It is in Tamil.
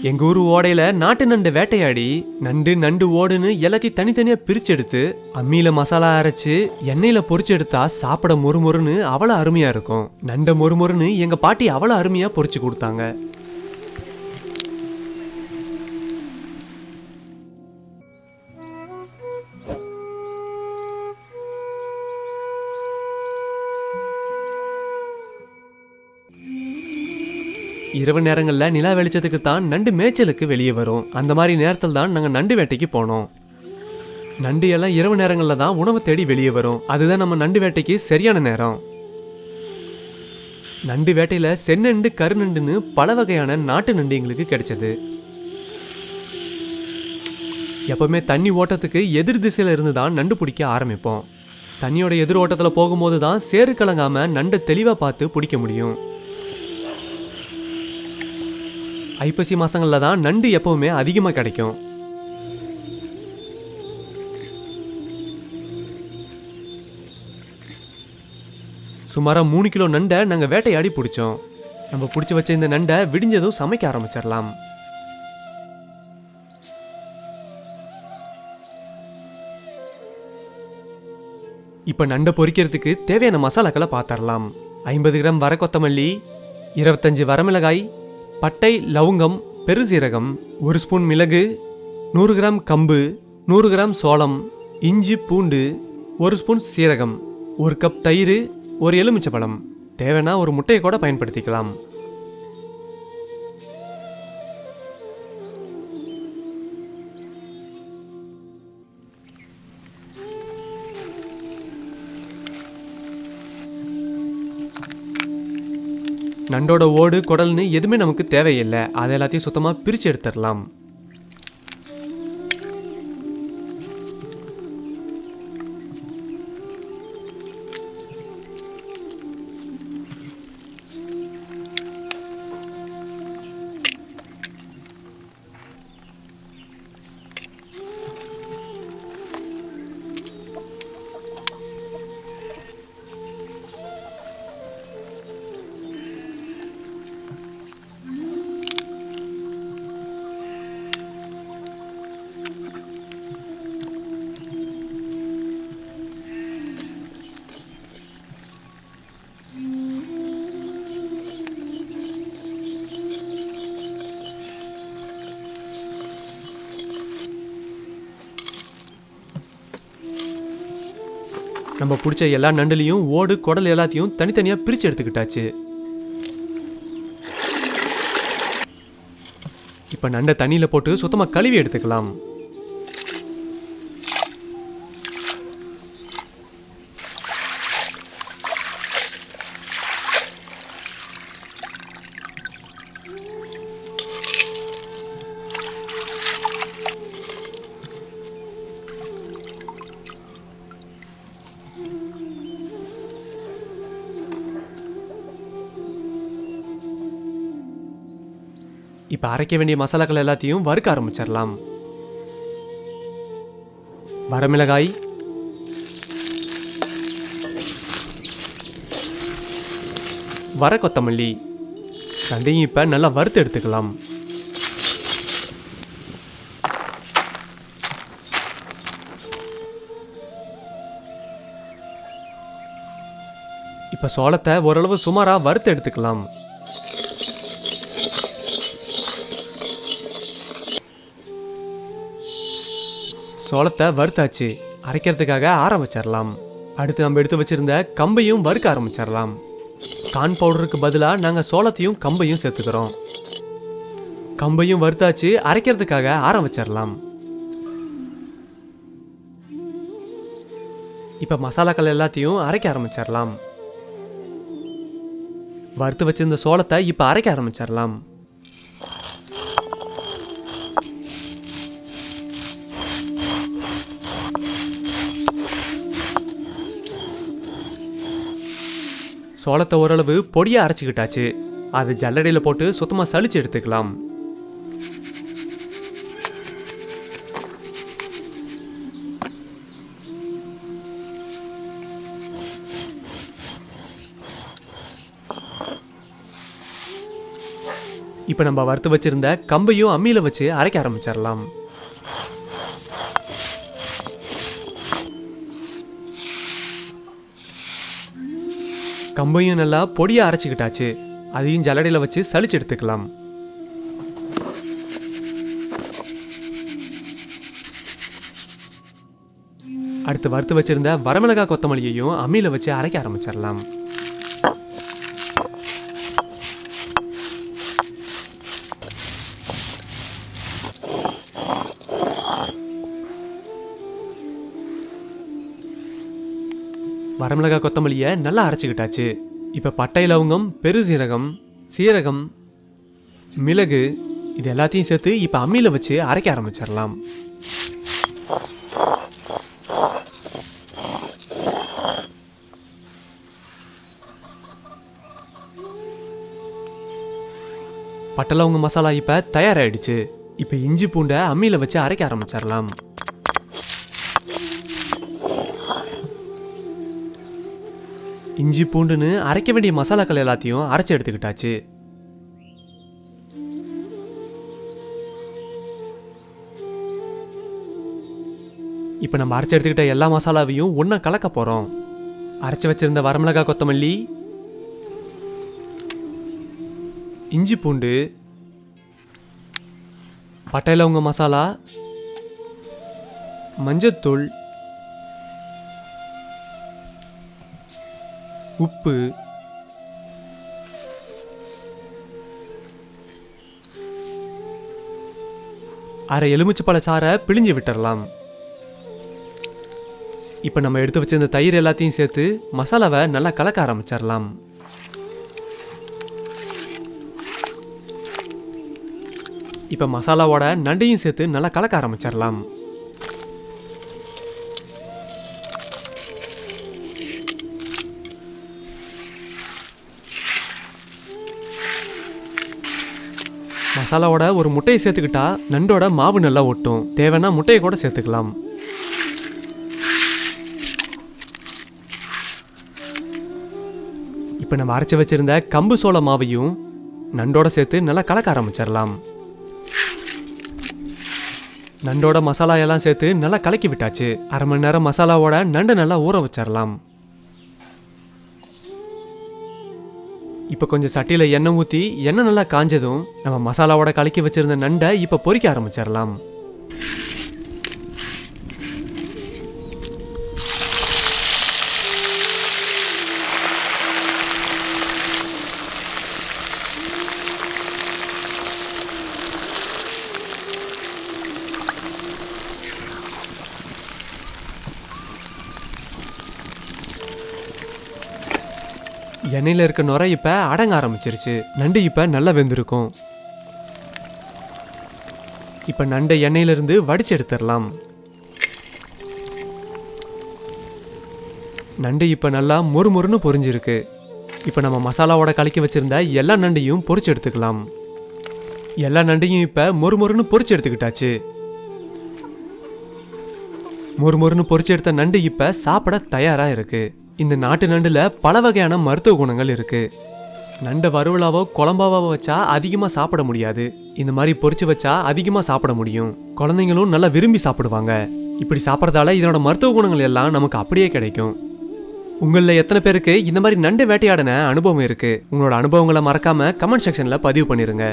எங்க ஊர் ஓடையில நாட்டு நண்டு வேட்டையாடி நண்டு ஓடுன்னு எல்லாத்தையும் தனித்தனியா பிரிச்சு எடுத்து அம்மியில மசாலா அரைச்சு எண்ணெயில பொரிச்சு எடுத்தா சாப்பிட மொறுமொறுன்னு அவ்வளவு அருமையா இருக்கும். நண்ட மொறுமொறுன்னு எங்க பாட்டி அவ்வளவு அருமையா பொரிச்சு கொடுத்தாங்க. இரவு நேரங்கள்ல நிலா வெளிச்சத்துக்கு தான் நண்டு மேய்ச்சலுக்கு வெளியே வரும். அந்த மாதிரி நேரத்தில் தான் நாங்கள் நண்டு வேட்டைக்கு போனோம். நண்டு எல்லாம் இரவு நேரங்களில் தான் உணவு தேடி வெளியே வரும். அதுதான் நம்ம நண்டு வேட்டைக்கு சரியான நேரம். நண்டு வேட்டையில செந்நண்டு கருநண்டுன்னு பல வகையான நாட்டு நண்டு எங்களுக்கு கிடைச்சது. எப்பவுமே தண்ணி ஓட்டத்துக்கு எதிர் திசையில இருந்து தான் நண்டு பிடிக்க ஆரம்பிப்போம். தண்ணியோட எதிர் ஓட்டத்தில் போகும்போது தான் சேறு கலங்காம நண்டை தெளிவா பார்த்து பிடிக்க முடியும். ஐப்பசி மாசங்கள்ல தான் நண்டு எப்பவுமே அதிகமாக கிடைக்கும். சுமாரா 3 கிலோ நண்டை நாங்கள் வேட்டையாடி பிடிச்சோம். நம்ம பிடிச்சி வச்ச இந்த நண்டை விடிஞ்சதும் சமைக்க ஆரம்பிச்சிடலாம். இப்போ நண்டை பொரிக்கிறதுக்கு தேவையான மசாலாக்களை பார்த்துடலாம். 50 கிராம் வர கொத்தமல்லி, 25 வரமிளகாய், பட்டை, லவங்கம், பெருசீரகம், 1 ஸ்பூன் மிளகு, 100 கிராம் கம்பு, 100 கிராம் சோளம், இஞ்சி பூண்டு, 1 ஸ்பூன் சீரகம், 1 கப் தயிர், 1 எலுமிச்சப்பழம். தேவைன்னா ஒரு முட்டையை கூட பயன்படுத்திக்கலாம். நண்டோட ஓடு குடல்னு எதுவுமே நமக்கு தேவையில்லை. அதை எல்லாத்தையும் சுத்தமாக பிரித்து எடுத்துடலாம். நம்ம பிடிச்ச எல்லா நண்டுலையும் ஓடு குடல் எல்லாத்தையும் தனித்தனியாக பிரித்து எடுத்துக்கிட்டாச்சு. இப்போ நண்டை தண்ணியில் போட்டு சுத்தமாக கழுவி எடுத்துக்கலாம். இப்போ அரைக்க வேண்டிய மசாலாக்கள் எல்லாத்தையும் வறுக்க ஆரம்பிச்சிடலாம். வரமிளகாய், வர கொத்தமல்லி ரெண்டையும் இப்போ நல்லா வறுத்து எடுத்துக்கலாம். இப்போ சோளத்தை ஓரளவு சுமாராக வறுத்து எடுத்துக்கலாம். சோளத்தை வறுத்தாச்சு. அரைக்கிறதுக்காக ஆற வச்சிடலாம். அடுத்து நம்ம எடுத்து வச்சிருந்த கம்பையும் வறுக்க ஆரம்பிச்சிடலாம். கார்ன் பவுடருக்கு பதிலாக நாங்கள் சோளத்தையும் கம்பையும் சேர்த்துக்கிறோம். கம்பையும் வறுத்தாச்சு. அரைக்கிறதுக்காக ஆற வச்சிடலாம். இப்போ மசாலாக்கள் எல்லாத்தையும் அரைக்க ஆரம்பிச்சிடலாம். வறுத்து வச்சிருந்த சோளத்தை இப்போ அரைக்க ஆரம்பிச்சிடலாம். சோளத்தை ஓரளவு பொடியாக அரைச்சிக்கிட்டாச்சு. அது ஜல்லடையில் போட்டு சுத்தமாக சளிச்சு எடுத்துக்கலாம். இப்போ நம்ம வறுத்து வச்சிருந்த கம்பையும் அம்மியில் வச்சு அரைக்க ஆரம்பிச்சிடலாம். கம்பையும் நல்லா பொடியாக அரைச்சிக்கிட்டாச்சு. அதையும் ஜல்லடையில் வச்சு சலிச்சு எடுத்துக்கலாம். அடுத்து வறுத்து வச்சிருந்த வரமிளகாய் கொத்தமல்லியையும் அம்மியில் வச்சு அரைக்க ஆரம்பிச்சிடலாம். வரமிளகாய் கொத்தமல்லியை நல்லா அரைச்சிக்கிட்டாச்சு. இப்போ பட்டை, லவங்கம், பெருசீரகம், சீரகம், மிளகு இது எல்லாத்தையும் சேர்த்து இப்போ அம்மியில் வச்சு அரைக்க ஆரம்பிச்சிடலாம். பட்டை லவங்க மசாலா இப்போ தயாராகிடுச்சு. இப்போ இஞ்சி பூண்டை அம்மியில் வச்சு அரைக்க ஆரம்பிச்சிடலாம். இஞ்சி பூண்டுன்னு அரைக்க வேண்டிய மசாலாக்கள் எல்லாத்தையும் அரைச்சி எடுத்துக்கிட்டாச்சு. இப்போ நம்ம அரைச்சி எடுத்துக்கிட்ட எல்லா மசாலாவையும் ஒன்றா கலக்க போகிறோம். அரைச்சி வச்சிருந்த வரமிளகாய் கொத்தமல்லி, இஞ்சி பூண்டு, பட்டை லவங்க மசாலா, மஞ்சத்தூள், உப்பு, அரை எலுமிச்சப்பழ சாறை பிழிஞ்சு விட்டுறலாம். இப்போ நம்ம எடுத்து வச்சிருந்த தயிர் எல்லாத்தையும் சேர்த்து மசாலாவை நல்லா கலக்க ஆரம்பிச்சிடலாம். இப்போ மசாலாவோட நண்டையும் சேர்த்து நல்லா கலக்க ஆரம்பிச்சிடலாம். மசாலாவோட ஒரு முட்டையை சேர்த்துக்கிட்டா நண்டோட மாவு நல்லா ஒட்டும். தேவைன்னா முட்டையை கூட சேர்த்துக்கலாம். இப்போ நம்ம அரைச்சி வச்சிருந்த கம்பு சோள மாவையும் நண்டோட சேர்த்து நல்லா கலக்க ஆரம்பிச்சிடலாம். நண்டோட மசாலா எல்லாம் சேர்த்து நல்லா கலக்கி விட்டாச்சு. அரை மணி நேரம் மசாலாவோட நண்டை நல்லா ஊற வச்சிடலாம். இப்போ கொஞ்சம் சட்டியில் எண்ணெய் ஊற்றி எண்ணெய் நல்லா காஞ்சதும் நம்ம மசாலாவோட கலக்கி வச்சிருந்த நண்டை இப்போ பொரிக்க ஆரம்பிச்சிடலாம். எண்ணெயில் இருக்க நுரை இப்போ அடங்க ஆரம்பிச்சிருச்சு. நண்டு இப்போ நல்லா வெந்திருக்கும். இப்போ நண்டை எண்ணெயிலிருந்து வடிச்சு எடுத்துடலாம். நண்டு இப்போ நல்லா மொறுமொறுன்னு பொரிஞ்சிருக்கு. இப்போ நம்ம மசாலாவோட கலக்கி வச்சிருந்த எல்லா நண்டையும் பொரிச்சு எடுத்துக்கலாம். எல்லா நண்டையும் இப்போ மொறுமொறுன்னு பொரிச்சு எடுத்துக்கிட்டாச்சு. மொறுமொறுன்னு பொரிச்சு எடுத்த நண்டு இப்போ சாப்பிட தயாராக இருக்கு. இந்த நாட்டு நண்டுல பல வகையான மருத்துவ குணங்கள் இருக்கு. நண்டை வறுவலாவோ குழம்பாவோ வச்சா அதிகமாக சாப்பிட முடியாது. இந்த மாதிரி பொரிச்சு வச்சா அதிகமாக சாப்பிட முடியும். குழந்தைங்களும் நல்லா விரும்பி சாப்பிடுவாங்க. இப்படி சாப்பிட்றதால இதனோட மருத்துவ குணங்கள் எல்லாம் நமக்கு அப்படியே கிடைக்கும். உங்களில் எத்தனை பேருக்கு இந்த மாதிரி நண்டு வேட்டையாடின அனுபவம் இருக்கு? உங்களோட அனுபவங்களை மறக்காம கமெண்ட் செக்ஷன்ல பதிவு பண்ணிருங்க.